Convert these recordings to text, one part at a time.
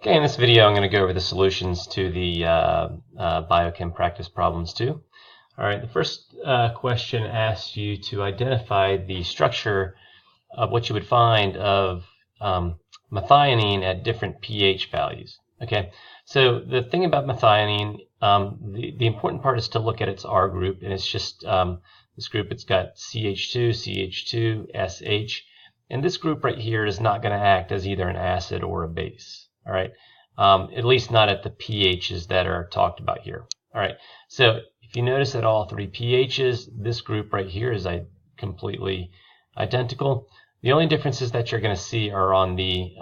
Okay, in this video I'm going to go over the solutions to the Biochem practice problems 2. Alright, the first question asks you to identify the structure of what you would find of methionine at different pH values. Okay, so the thing about methionine, the important part is to look at its R group, and it's just this group. It's got CH2, CH2, SH, and this group right here is not going to act as either an acid or a base. All right, at least not at the pHs that are talked about here. All right, so if you notice at all three pHs, this group right here is completely identical. The only differences that you're going to see are on the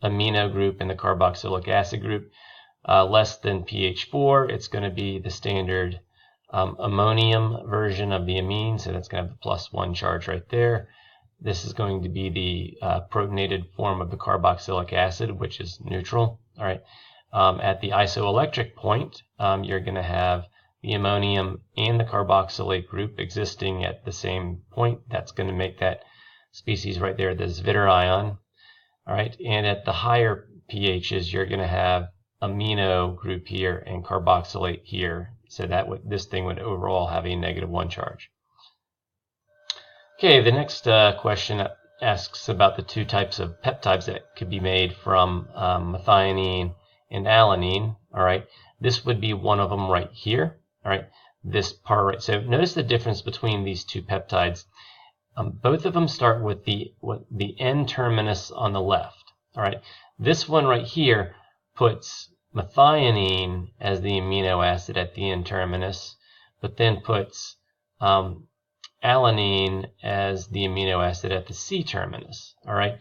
amino group and the carboxylic acid group. Less than pH 4, it's going to be the standard ammonium version of the amine, so that's going to have the +1 charge right there. This is going to be the protonated form of the carboxylic acid, which is neutral. All right. At the isoelectric point, you're going to have the ammonium and the carboxylate group existing at the same point. That's going to make that species right there the zwitterion. All right. And at the higher pHs, you're going to have amino group here and carboxylate here. So that this thing would overall have a -1 charge. Okay, the next question asks about the two types of peptides that could be made from methionine and alanine. All right, this would be one of them right here. All right, this part right. So notice the difference between these two peptides. Both of them start with the N terminus on the left. All right, this one right here puts methionine as the amino acid at the N terminus, but then puts alanine as the amino acid at the C terminus. All right.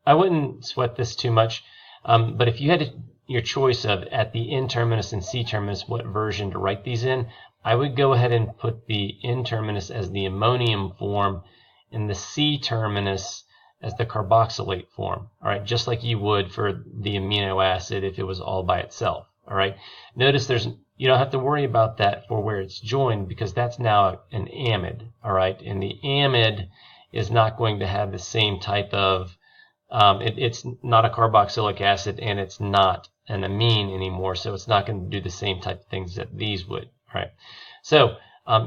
I wouldn't sweat this too much, but if you had your choice of at the N terminus and C terminus what version to write these in, I would go ahead and put the N terminus as the ammonium form and the C terminus as the carboxylate form. All right, just like you would for the amino acid if it was all by itself. All right. Notice you don't have to worry about that for where it's joined, because that's now an amide. All right, and the amide is not going to have the same type of it's not a carboxylic acid and it's not an amine anymore, so it's not going to do the same type of things that these would. All right, so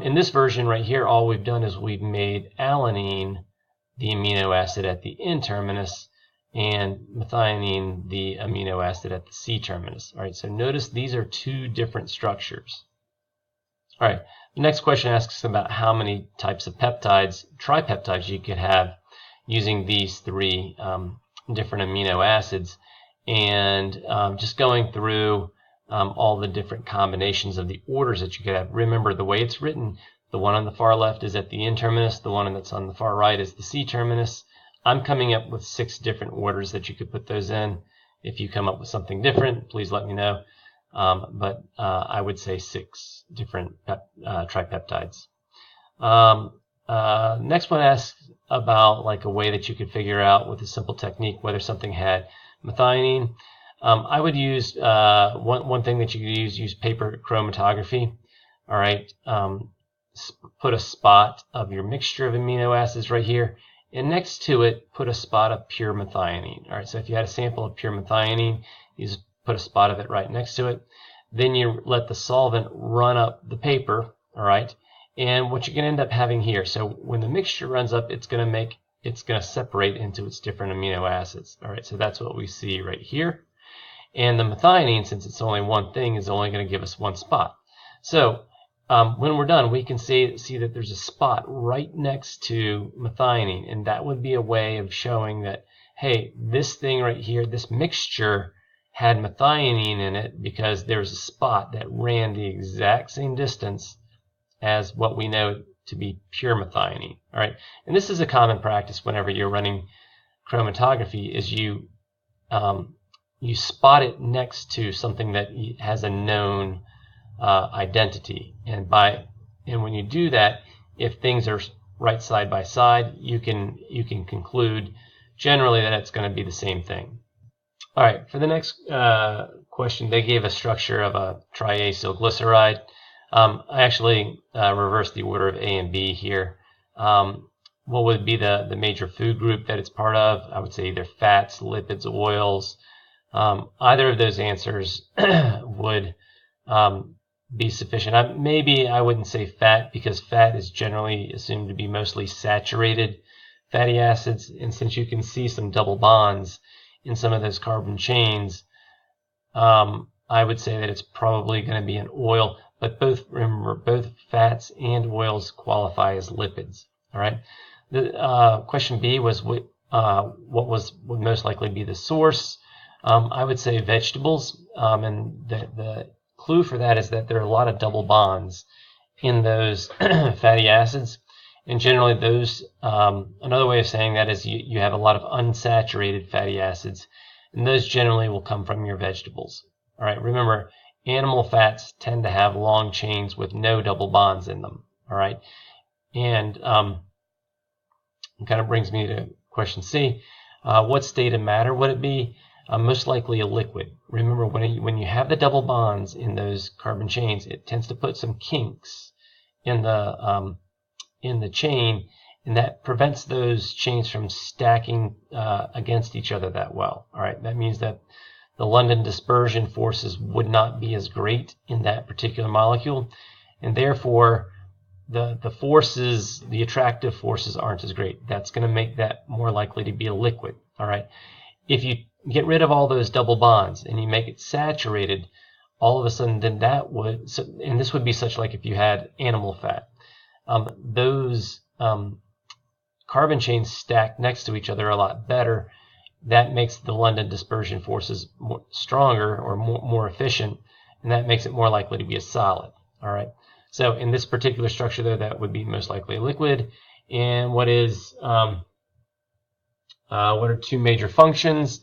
in this version right here, all we've done is we've made alanine the amino acid at the N terminus and methionine the amino acid at the C terminus. All right, so notice these are two different structures. All right, the next question asks about how many types of peptides, tripeptides, you could have using these three different amino acids, and just going through all the different combinations of the orders that you could have. Remember, the way it's written, the one on the far left is at the N terminus, the one that's on the far right is the C terminus. I'm coming up with 6 different orders that you could put those in. If you come up with something different, please let me know. But I would say 6 different tripeptides. Next one asks about like a way that you could figure out with a simple technique whether something had methionine. I would use one thing that you could use paper chromatography. All right, put a spot of your mixture of amino acids right here, and next to it put a spot of pure methionine. All right, so if you had a sample of pure methionine, you just put a spot of it right next to it. Then you let the solvent run up the paper. All right, and what you're going to end up having here, so when the mixture runs up, it's going to separate into its different amino acids. All right, so that's what we see right here. And the methionine, since it's only one thing, is only going to give us one spot. So when we're done, we can see that there's a spot right next to methionine, and that would be a way of showing that, hey, this thing right here, this mixture had methionine in it because there's a spot that ran the exact same distance as what we know to be pure methionine. All right, and this is a common practice whenever you're running chromatography, is you spot it next to something that has a known identity, and when you do that, if things are right side by side, you can conclude generally that it's going to be the same thing. All right, for the next question, they gave a structure of a triacylglyceride. I actually reversed the order of A and B here. What would be the major food group that it's part of? I would say either fats, lipids, oils, Either of those answers would be sufficient. Maybe I wouldn't say fat, because fat is generally assumed to be mostly saturated fatty acids, and since you can see some double bonds in some of those carbon chains, I would say that it's probably going to be an oil. But remember, both fats and oils qualify as lipids. All right. The question B was what would most likely be the source. I would say vegetables, and the clue for that is that there are a lot of double bonds in those fatty acids, and generally those. Another way of saying that is you have a lot of unsaturated fatty acids, and those generally will come from your vegetables. All right. Remember, animal fats tend to have long chains with no double bonds in them. All right, and it kind of brings me to question C. What state of matter would it be? Most likely a liquid. Remember, when you have the double bonds in those carbon chains, it tends to put some kinks in the chain, and that prevents those chains from stacking against each other that well. All right, that means that the London dispersion forces would not be as great in that particular molecule, and therefore the forces, the attractive forces, aren't as great. That's going to make that more likely to be a liquid. All right. If you get rid of all those double bonds and you make it saturated, all of a sudden then that would, and this would be such like if you had animal fat, those carbon chains stacked next to each other a lot better. That makes the London dispersion forces stronger or more efficient, and that makes it more likely to be a solid. All right. So in this particular structure, though, that would be most likely a liquid. And what are two major functions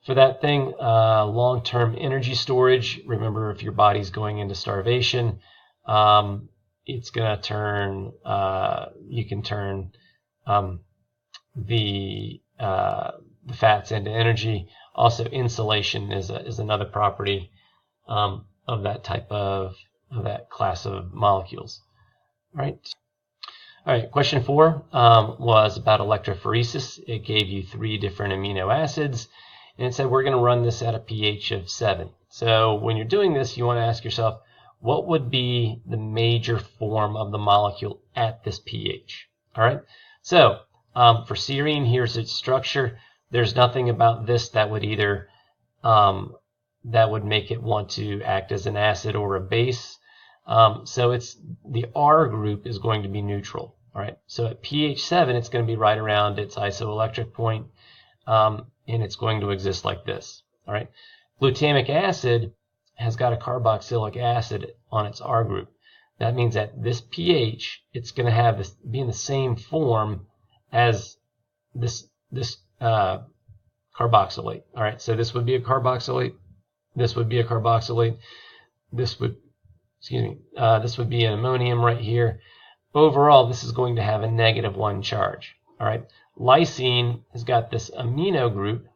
for that thing? Long-term energy storage. Remember, if your body's going into starvation, it's going to turn. You can turn the fats into energy. Also, insulation is another property of that type of that class of molecules. All right. Question 4 was about electrophoresis. It gave you 3 different amino acids, and it said we're going to run this at a pH of 7. So when you're doing this, you want to ask yourself, what would be the major form of the molecule at this pH? All right. So for serine, here's its structure. There's nothing about this that would either that would make it want to act as an acid or a base. So it's the R group is going to be neutral. All right. So at pH 7, it's going to be right around its isoelectric point, and it's going to exist like this. All right. Glutamic acid has got a carboxylic acid on its R group. That means at this pH, it's going to have this be in the same form as this carboxylate. All right. So this would be a carboxylate. This would be a carboxylate. This would be an ammonium right here. Overall, this is going to have a -1 charge. All right. Lysine has got this amino group,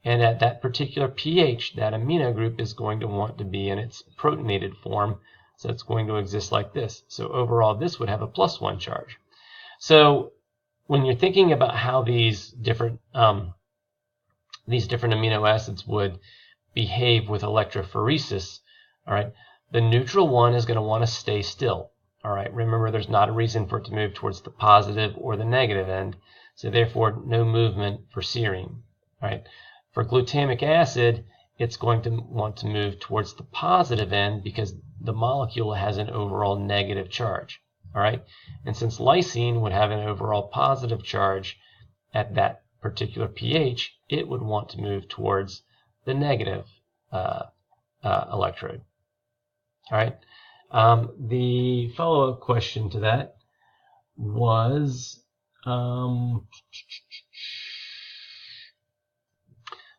and at that particular pH, that amino group is going to want to be in its protonated form, so it's going to exist like this. So overall, this would have a +1 charge. So when you're thinking about how these different amino acids would behave with electrophoresis, all right, the neutral one is going to want to stay still. All right, remember, there's not a reason for it to move towards the positive or the negative end, so therefore no movement for serine. All right, for glutamic acid, it's going to want to move towards the positive end because the molecule has an overall negative charge. All right, and since lysine would have an overall positive charge at that particular pH, it would want to move towards the negative electrode. All right. The follow-up question to that was,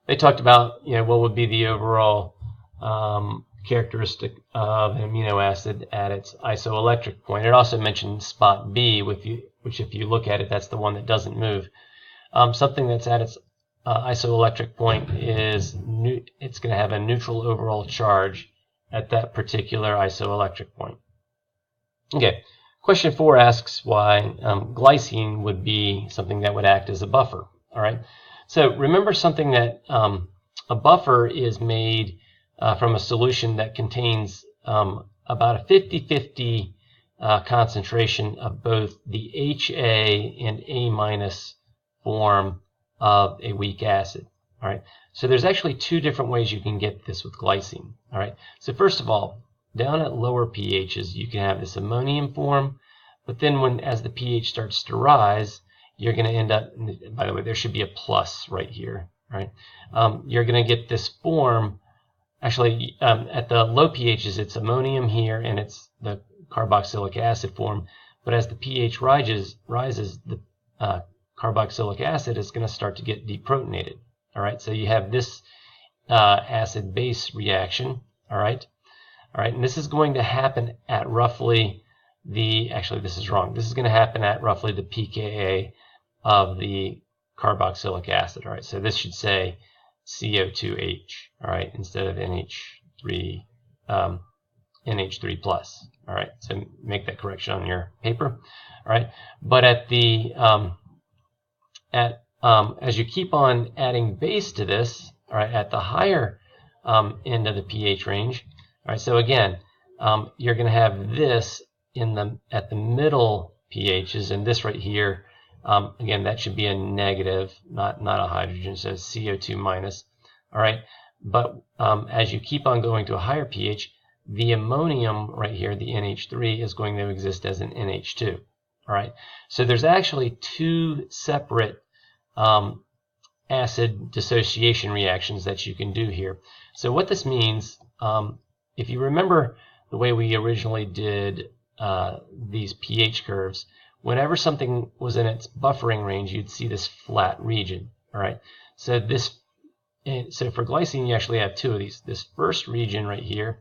they talked about, what would be the overall characteristic of an amino acid at its isoelectric point. It also mentioned spot B, which if you look at it, that's the one that doesn't move. Something that's at its isoelectric point is it's going to have a neutral overall charge at that particular isoelectric point. Okay, question 4 asks why glycine would be something that would act as a buffer. All right, so remember something that a buffer is made from a solution that contains about a 50-50 concentration of both the HA and A- form of a weak acid. All right. So there's actually two different ways you can get this with glycine. All right. So first of all, down at lower pHs, you can have this ammonium form, but then as the pH starts to rise, you're going to end up, by the way, there should be a plus right here, right? You're going to get this form, actually, at the low pHs, it's ammonium here, and it's the carboxylic acid form, but as the pH rises, the carboxylic acid is going to start to get deprotonated. All right, so you have this acid-base reaction. All right, and this is going to happen at roughly actually this is wrong. This is going to happen at roughly the pKa of the carboxylic acid. All right, so this should say CO2H. All right, instead of NH3 plus. All right, so make that correction on your paper. All right, but at the as you keep on adding base to this, all right, at the higher end of the pH range, all right, so again, you're going to have this at the middle pHs, and this right here, again, that should be a negative, not a hydrogen, so CO2 minus. All right, but as you keep on going to a higher pH, the ammonium right here, the NH3, is going to exist as an NH2. All right, so there's actually two separate acid dissociation reactions that you can do here. So what this means, if you remember the way we originally did these pH curves, whenever something was in its buffering range, you'd see this flat region. All right, so for glycine, you actually have two of these. This first region right here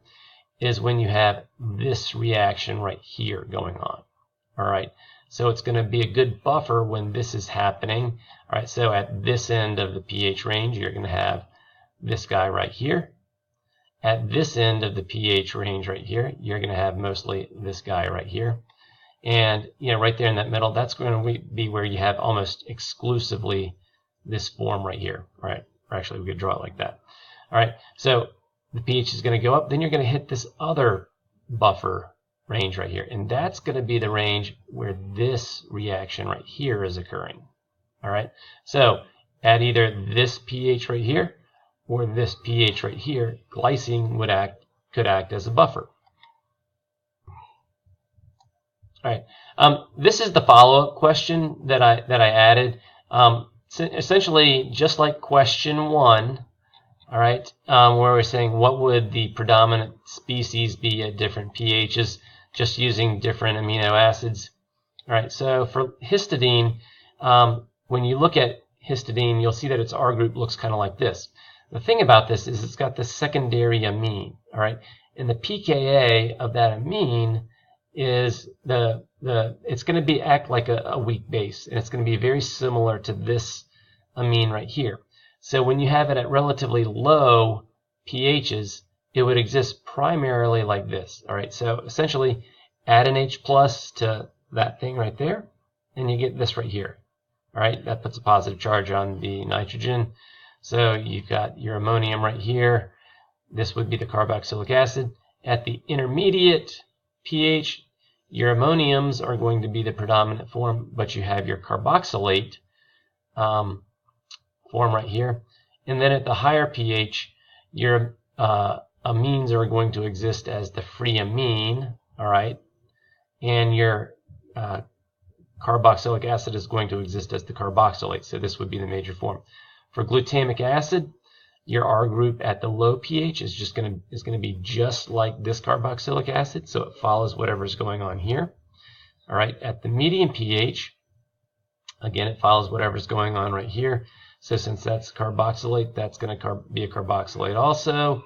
is when you have this reaction right here going on. All right, so it's going to be a good buffer when this is happening. All right, so at this end of the pH range, you're going to have this guy right here. At this end of the pH range right here, you're going to have mostly this guy right here. And right there in that middle, that's going to be where you have almost exclusively this form right here. All right, or actually we could draw it like that. All right, so the pH is going to go up, then you're going to hit this other buffer range right here, and that's going to be the range where this reaction right here is occurring. All right, so at either this pH right here or this pH right here, glycine could act as a buffer. All right, this is the follow-up question that I added. So essentially, just like question 1, all right, where we're saying what would the predominant species be at different pHs, just using different amino acids. All right, so for histidine, when you look at histidine, you'll see that its R group looks kind of like this. The thing about this is it's got this secondary amine, all right, and the pKa of that amine is it's going to act like a weak base, and it's going to be very similar to this amine right here. So when you have it at relatively low pHs, it would exist primarily like this. All right, so essentially add an H plus to that thing right there, and you get this right here. All right, that puts a positive charge on the nitrogen. So you've got your ammonium right here. This would be the carboxylic acid. At the intermediate pH, your ammoniums are going to be the predominant form, but you have your carboxylate form right here. And then at the higher pH, your amines are going to exist as the free amine, all right, and your carboxylic acid is going to exist as the carboxylate, so this would be the major form. For glutamic acid, your R group at the low pH is going to be just like this carboxylic acid, so it follows whatever's going on here. All right, at the medium pH, again, it follows whatever's going on right here. So since that's carboxylate, that's going to be a carboxylate also.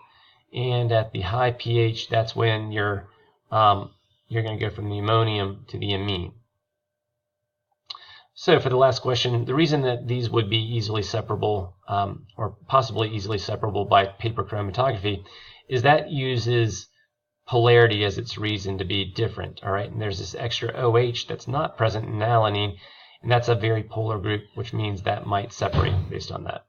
And at the high pH, that's when you're going to go from the ammonium to the amine. So for the last question, the reason that these would be easily separable, or possibly easily separable by paper chromatography, is that uses polarity as its reason to be different. All right, and there's this extra OH that's not present in alanine, and that's a very polar group, which means that might separate based on that.